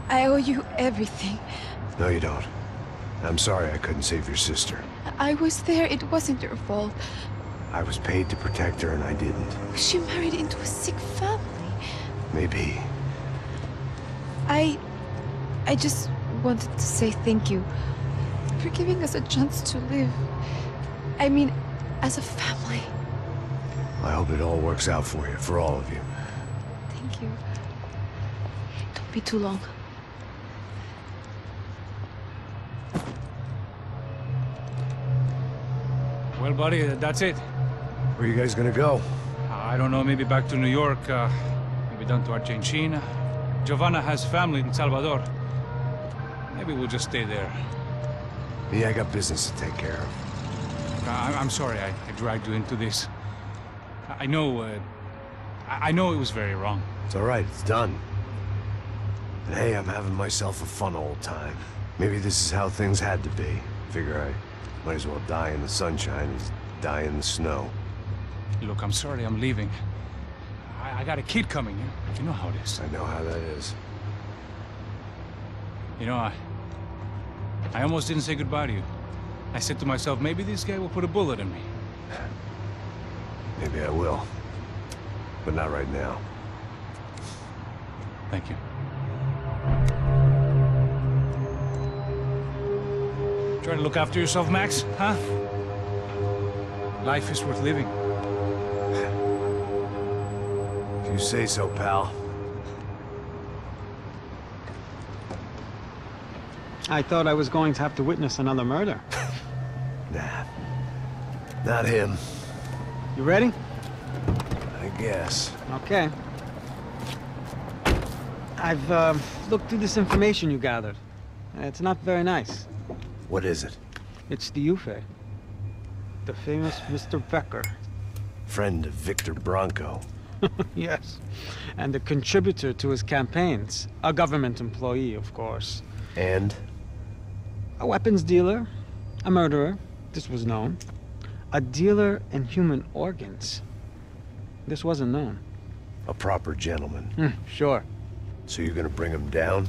I owe you everything. No, you don't. I'm sorry I couldn't save your sister. I was there. It wasn't your fault. I was paid to protect her and I didn't. She married into a sick family. Maybe. I just wanted to say thank you for giving us a chance to live. I mean, as a family. I hope it all works out for you, for all of you. Thank you. Don't be too long. Well, buddy, that's it. Where are you guys gonna go? I don't know, maybe back to New York, maybe down to Argentina. Giovanna has family in Salvador. Maybe we'll just stay there. Yeah, I got business to take care of. I'm sorry I dragged you into this. I know it was very wrong. It's all right, it's done. And hey, I'm having myself a fun old time. Maybe this is how things had to be. Figure I might as well die in the sunshine as die in the snow. Look, I'm sorry I'm leaving. I got a kid coming, you know how it is. I know how that is. You know, I almost didn't say goodbye to you. I said to myself, maybe this guy will put a bullet in me. Maybe I will. But not right now. Thank you. Try to look after yourself, Max, huh? Life is worth living. If you say so, pal. I thought I was going to have to witness another murder. Nah. Not him. You ready? I guess. Okay. I've looked through this information you gathered. It's not very nice. What is it? It's the Ufe. The famous Mr. Becker. Friend of Victor Bronco. Yes. And a contributor to his campaigns. A government employee, of course. And? A weapons dealer. A murderer. This was known. A dealer in human organs. This wasn't known. A proper gentleman. Sure. So you're gonna bring him down?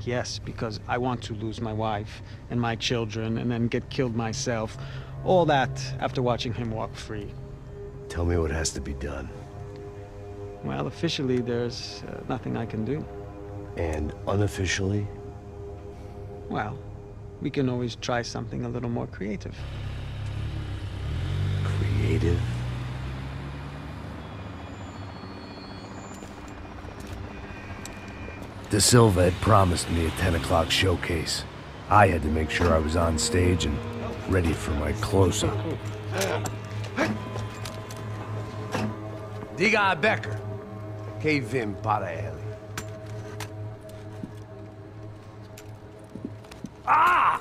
Yes, because I want to lose my wife and my children and then get killed myself. All that after watching him walk free. Tell me what has to be done. Well, officially, there's nothing I can do. And unofficially? Well, we can always try something a little more creative. Creative? De Silva had promised me a 10 o'clock showcase. I had to make sure I was on stage and ready for my close-up. Diga a Becker. Que vim para ele. Ah!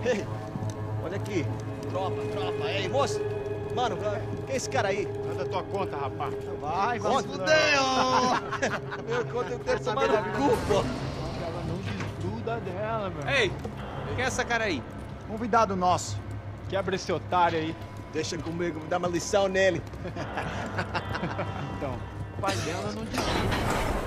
Ei, olha aqui. Tropa. Ei, moço. Mano, quem é esse cara aí? Manda tua conta, rapaz. Vai se fuder, ó! Meu conta, eu tenho que tomar no cu, pô. Ela não desgruda dela, meu. Ei, quem é essa cara aí? Convidado nosso. Quebra esse otário aí. Deixa comigo, me dá uma lição nele. Então, o pai dela não desgruda.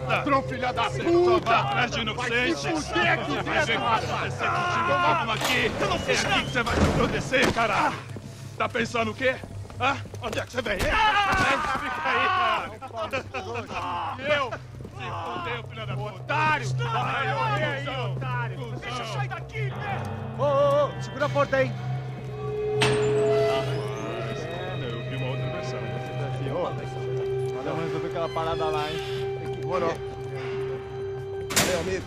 Ladrão, filha da puta! Vai atrás de inocentes! Vai se fuder aqui dentro! Vai ver o que vai acontecer contigo mesmo aqui! Eu não fiz nada! É aqui que você vai se acontecer, cara! Tá pensando o quê? Hã? Onde é que você vem? Fica aí, cara! Eu? Se fudeu, filha da puta! Otário! Vai morrer aí, otário! Deixa eu sair daqui, né? Ô, segura a porta aí! Eu vi uma outra versão. Vamos resolver aquela parada lá, hein? Morou. Valeu, amigo.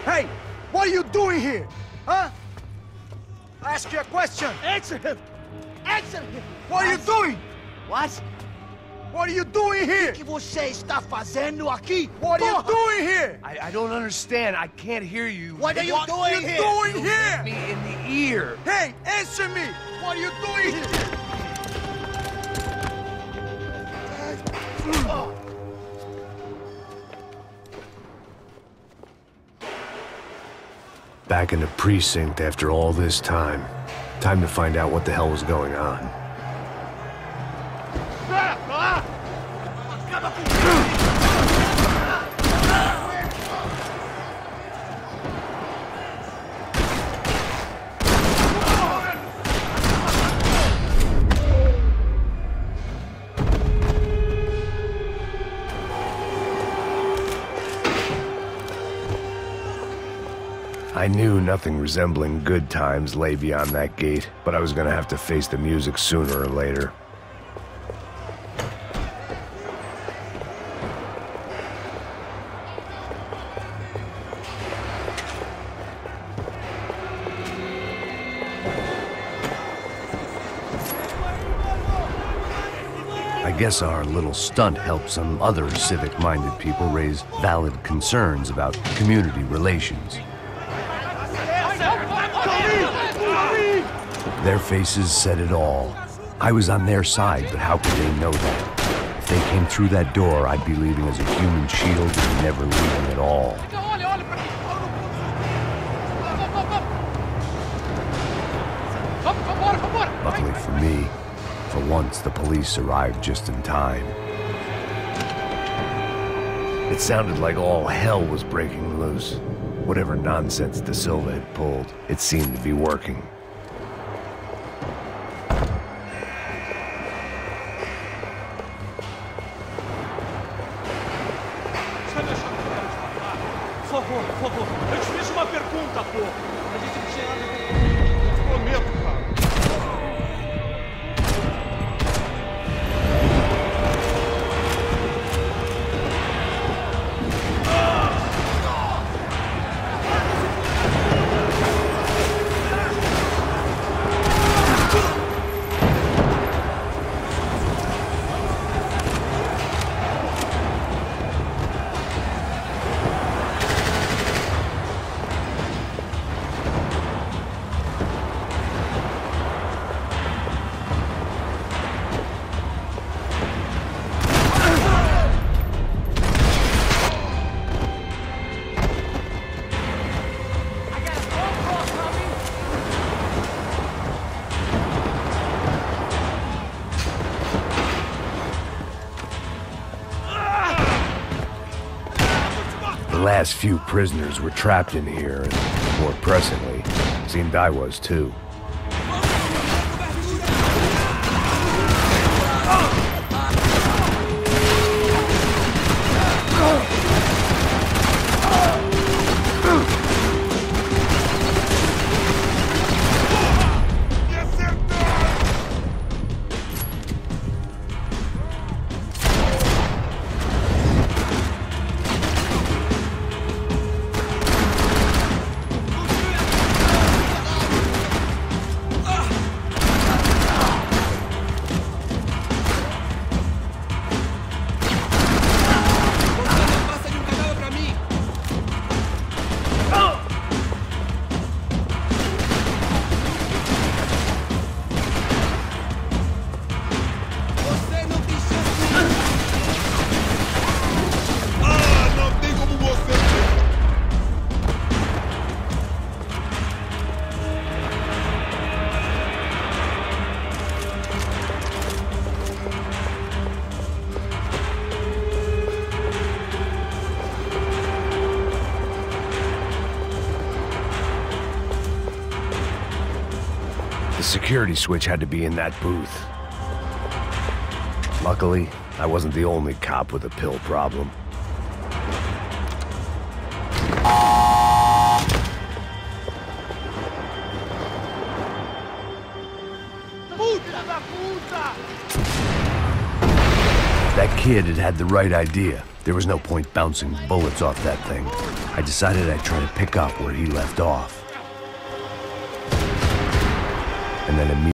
Hey! What are you doing here? Huh? I ask you a question. Answer him! Answer him! What are you doing? What? What are you doing here? O que você está fazendo aqui? What are you doing here? I don't understand. I can't hear you. What are you doing here? Doing here? Me in the ear. Hey, answer me! What are you doing here? Back in the precinct after all this time. Time to find out what the hell was going on. I knew nothing resembling good times lay beyond that gate, but I was gonna have to face the music sooner or later. I guess our little stunt helped some other civic-minded people raise valid concerns about community relations. Their faces said it all. I was on their side, but how could they know that? If they came through that door, I'd be leaving as a human shield and never leaving at all. Luckily for me, for once the police arrived just in time. It sounded like all hell was breaking loose. Whatever nonsense De Silva had pulled, it seemed to be working. Por favor, eu te fiz uma pergunta, pô. A gente não tinha nada a ver. Eu te prometo, cara. The last few prisoners were trapped in here, and more pressingly, it seemed I was too. The security switch had to be in that booth. Luckily, I wasn't the only cop with a pill problem. That kid had had the right idea. There was no point bouncing bullets off that thing. I decided I'd try to pick up where he left off. And then immediately...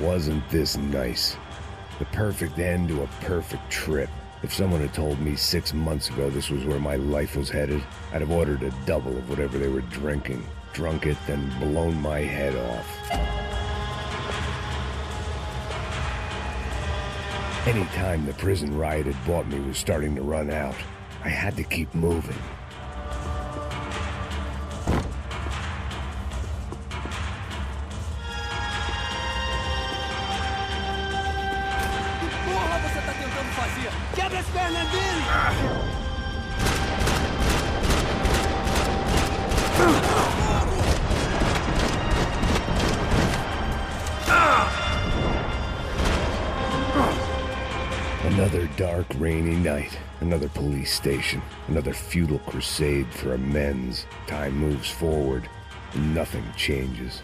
Wasn't this nice? The perfect end to a perfect trip. If someone had told me 6 months ago this was where my life was headed, I'd have ordered a double of whatever they were drinking, drunk it, then blown my head off. Any time the prison riot had bought me was starting to run out, I had to keep moving. Another dark, rainy night. Another police station. Another futile crusade for amends. Time moves forward, and nothing changes.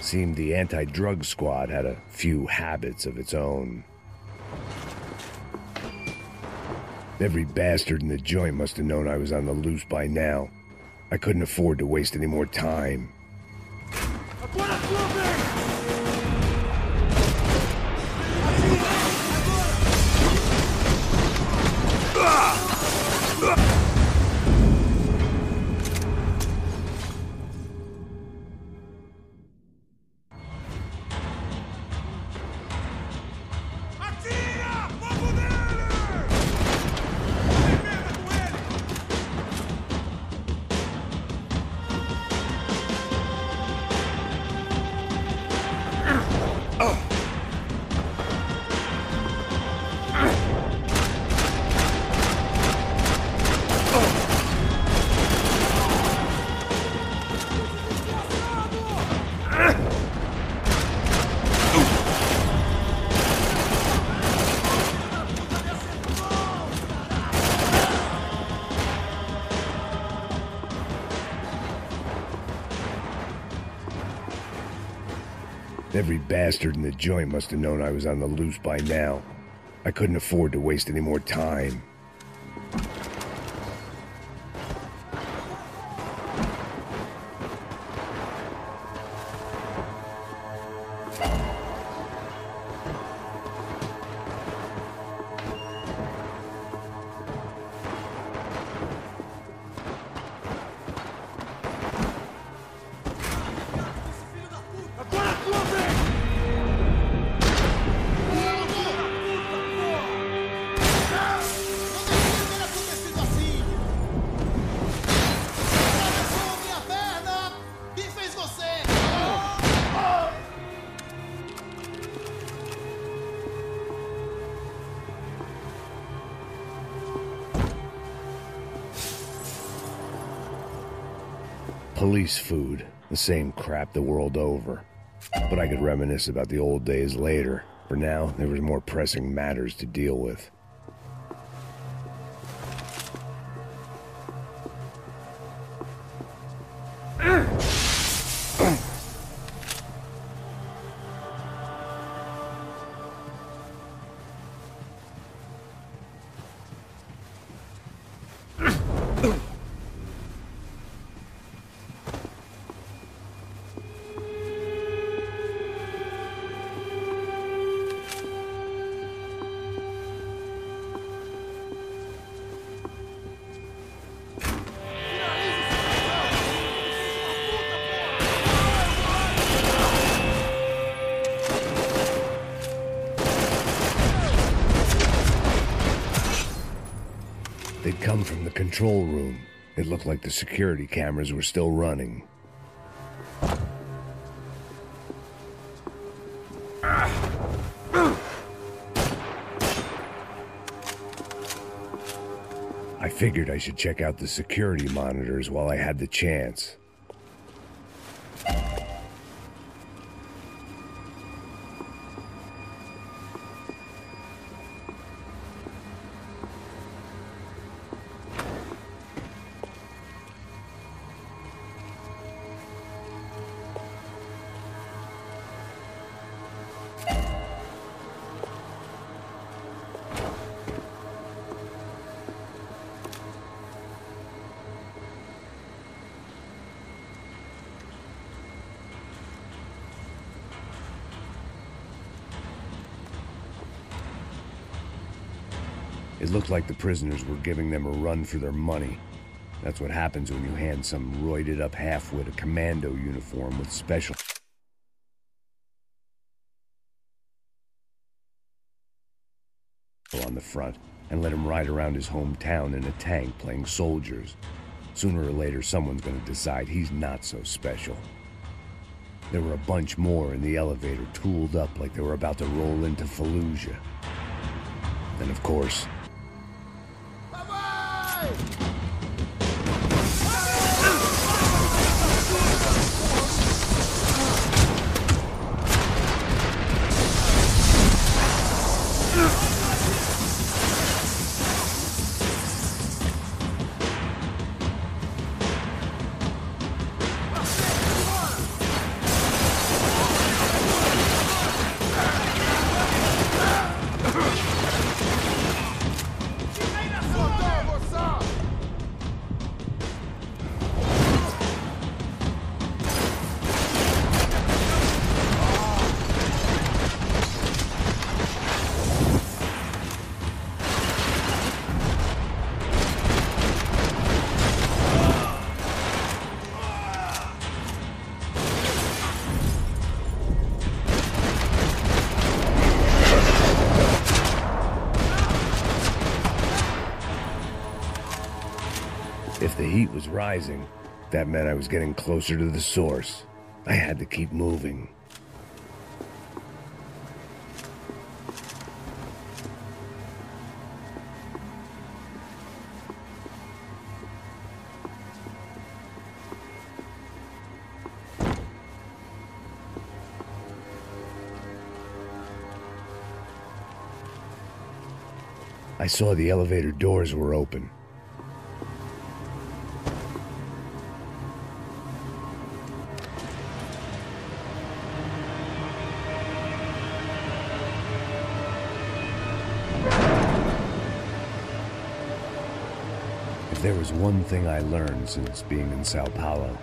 Seemed the anti-drug squad had a few habits of its own. Every bastard in the joint must have known I was on the loose by now. I couldn't afford to waste any more time. Every bastard in the joint must have known I was on the loose by now. I couldn't afford to waste any more time. Police food, the same crap the world over. But I could reminisce about the old days later. For now, there was more pressing matters to deal with. They'd come from the control room. It looked like the security cameras were still running. I figured I should check out the security monitors while I had the chance. It looked like the prisoners were giving them a run for their money. That's what happens when you hand some roided-up halfwit a commando uniform with special... on the front, and let him ride around his hometown in a tank playing soldiers. Sooner or later, someone's gonna decide he's not so special. There were a bunch more in the elevator, tooled up like they were about to roll into Fallujah. Then, of course... If the heat was rising, that meant I was getting closer to the source. I had to keep moving. I saw the elevator doors were open. If there was one thing I learned since being in Sao Paulo,